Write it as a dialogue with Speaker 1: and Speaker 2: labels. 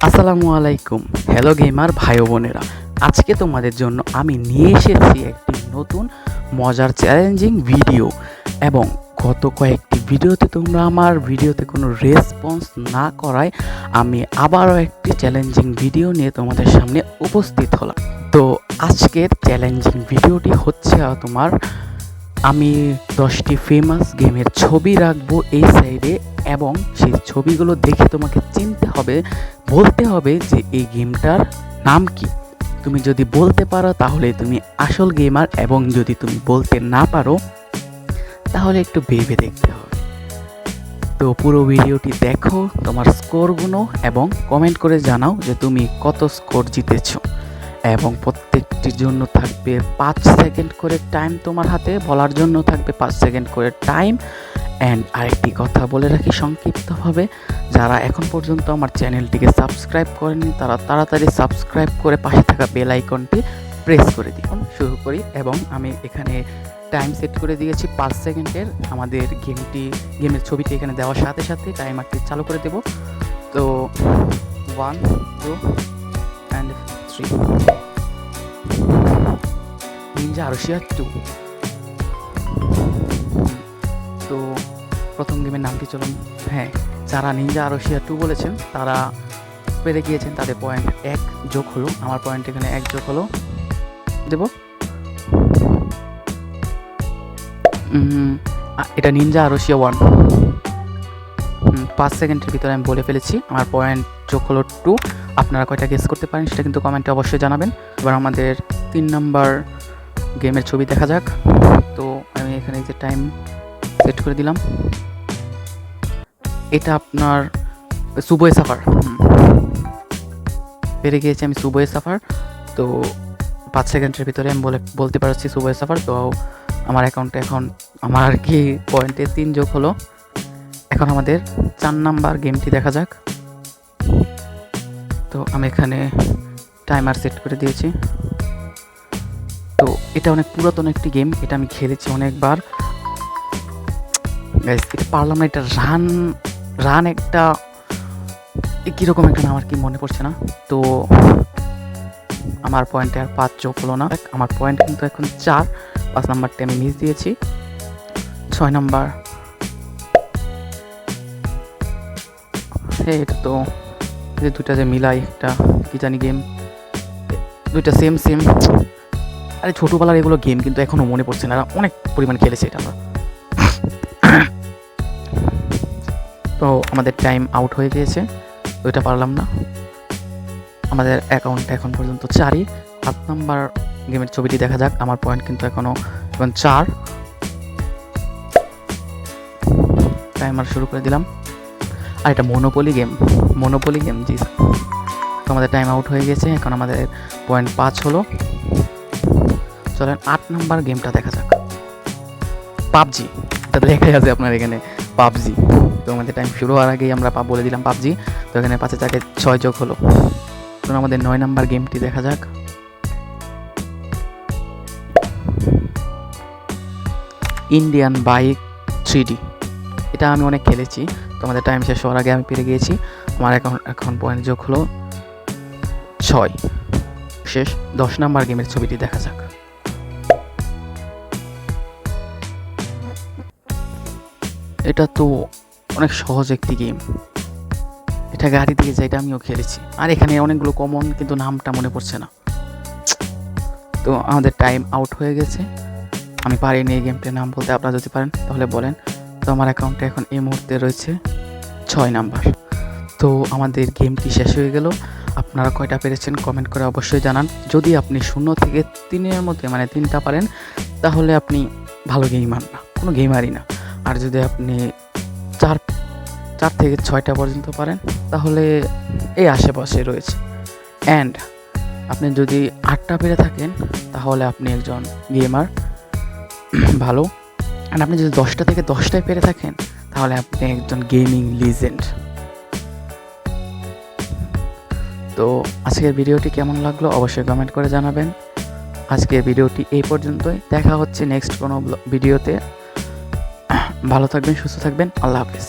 Speaker 1: আসসালামু আলাইকুম। Hello gamer ভাই ও বোনেরা, আজকে তোমাদের জন্য আমি নিয়ে এসেছি একটি নতুন মজার চ্যালেঞ্জিং ভিডিও। এবং গত কয়েকটি ভিডিওতে তোমরা আমার ভিডিওতে কোনো রেসপন্স না করায় আমি আবারও একটি চ্যালেঞ্জিং ভিডিও নিয়ে তোমাদের সামনে উপস্থিত হলাম। তো আজকের চ্যালেঞ্জিং ভিডিওটি হচ্ছে তোমার আমি 10টি ফেমাস গেমের ছবি রাখবো এই সাইডে, এবং সেই ছবিগুলো দেখে তোমাকে চিনতে হবে, বলতে হবে যে এই গেমটার নাম কি। তুমি যদি বলতে পারো তাহলে তুমি আসল গেমার, এবং যদি তুমি বলতে না পারো তাহলে একটু ভেবে দেখতে হবে। তো পুরো ভিডিওটি দেখো, তোমার স্কোরগুলো এবং কমেন্ট করে জানাও যে তুমি কত স্কোর জিতেছো। এবং প্রত্যেকটির জন্য থাকবে 5 সেকেন্ড করে টাইম, তোমার হাতে বলার জন্য থাকবে 5 সেকেন্ড করে টাইম। অ্যান্ড আরেকটি কথা বলে রাখি সংক্ষিপ্তভাবে, যারা এখন পর্যন্ত আমার চ্যানেলটিকে সাবস্ক্রাইব করেনি তারা তাড়াতাড়ি সাবস্ক্রাইব করে পাশে থাকা বেল আইকনটি প্রেস করে দিন। শুরু করি, এবং আমি এখানে টাইম সেট করে দিয়েছি 5 সেকেন্ডের। আমাদের গেমের ছবিটি এখানে দেওয়ার সাথে সাথে টাইমারটি চালু করে দেব। তো 1 2 and 3 নিনজা আরোশিয়া 2। তো প্রথম গেমের নামটি চলুন। হ্যাঁ, যারা নিনজা আরোশিয়া 2 বলেছেন তারা পেরে গিয়েছেন, তাদের পয়েন্ট 1 যোগ হলো। আমার পয়েন্ট এখানে 1 যোগ হলো, দেব। এটা নিনজা আরোশিয়া 1। 5 সেকেন্ডের ভিতরে আমি বলে ফেলেছি, আমার পয়েন্ট যোগ হলো 2। আপনারা কয়টা গেস করতে পারেন সেটা কিন্তু কমেন্টে অবশ্যই জানাবেন। এবার আমাদের 3 নাম্বার গেমের ছবি দেখা যাক। তো আমি এখানে যে টাইম সেট করে দিলাম, এটা আপনার সুবয়ে সাফার। পেরে গিয়েছি আমি সুবয়ে সাফার। তো 5 সেকেন্ডের ভিতরে আমি বলতে পারছি সুবয়ে সাফার। তো আমার অ্যাকাউন্টে এখন আমার আর কি পয়েন্টে 3 যোগ হলো। এখন আমাদের 4 নাম্বার গেমটি দেখা যাক। তো আমি এখানে টাইমার সেট করে দিয়েছি। তো এটা অনেক পুরাতন একটি গেম, এটা আমি খেলেছি অনেকবার। এটা পারলাম না, এটা রান একটা কীরকম একটা নাম আর কি মনে পড়ছে না। তো আমার পয়েন্টে আর 5 যোগ হলো না, আমার পয়েন্ট কিন্তু এখন 4। 5 নাম্বারটি আমি মিস দিয়েছি। 6 নাম্বার, হ্যাঁ এটা তো দুইটা যে মিলাই একটা কি জানি গেম, দুইটা সেম। আরে ছোটোবেলার এগুলো গেম কিন্তু এখনও মনে পড়ছে না, অনেক পরিমাণ খেলেছি এটা আমরা। তো আমাদের টাইম আউট হয়ে গিয়েছে, তো এটা পারলাম না। আমাদের অ্যাকাউন্ট এখন পর্যন্ত 4ই। 7 নাম্বার গেমের ছবিটি দেখা যাক। আমার পয়েন্ট কিন্তু এখন 4। টাইমার শুরু করে দিলাম। আর এটা মনোপলি গেম জি। তো আমাদের টাইম আউট হয়ে গেছে, এখন আমাদের পয়েন্ট 5 হলো। চলেন 8 নাম্বার গেমটা দেখা যাক। পাবজি, এটা লেখাই আছে আপনার এখানে পাবজি। তো আমাদের টাইম শুরু হওয়ার আগেই আমরা বলে দিলাম পাবজি। তো এখানে 5-এর জায়গায় 6 যোগ হলো। তো আমাদের 9 নাম্বার গেমটি দেখা যাক। ইন্ডিয়ান বাইক 3D, এটা আমি অনেক খেলেছি। তো আমাদের টাইম শেষ হওয়ার আগে আমি পেরে গিয়েছি। আমার এখন পয়েন্ট যোগ হলো 6। শেষ 10 নাম্বার গেমের ছবিটি দেখা যাক। এটা তো অনেক সহজ একটি গেম, এটা গাড়ি দিয়ে যায়, এটা আমিও খেলেছি। আর এখানে অনেকগুলো কমন, কিন্তু নামটা মনে পড়ছে না। তো আমাদের টাইম আউট হয়ে গেছে, আমি পারিনি এই গেমটার নাম বলতে। আপনারা যদি পারেন তাহলে বলেন। তো আমার অ্যাকাউন্টে এখন এই মুহূর্তে রয়েছে 6 নাম্বার। তো আমাদের গেমটি শেষ হয়ে গেল। আপনারা কয়টা পেরেছেন কমেন্ট করে অবশ্যই জানান। যদি আপনি 0 থেকে 3-এর মধ্যে মানে 3টা পারেন তাহলে আপনি ভালো গেমার না, কোনো গেমারই না। আর যদি আপনি 4 থেকে 6টা পর্যন্ত পারেন তাহলে এই আশেপাশে রয়েছে। অ্যান্ড আপনি যদি 8টা পেরে থাকেন তাহলে আপনি একজন গেমার ভালো। অ্যান্ড আপনি যদি 10টা থেকে 10টায় পেরে থাকেন তাহলে আপনি একজন গেমিং লিজেন্ড। তো আজকের ভিডিওটি কেমন লাগলো অবশ্যই কমেন্ট করে জানাবেন। আজকের ভিডিওটি এই পর্যন্তই, দেখা হচ্ছে নেক্সট কোনো ভিডিওতে। ভালো থাকবেন, সুস্থ থাকবেন, আল্লাহ হাফেজ।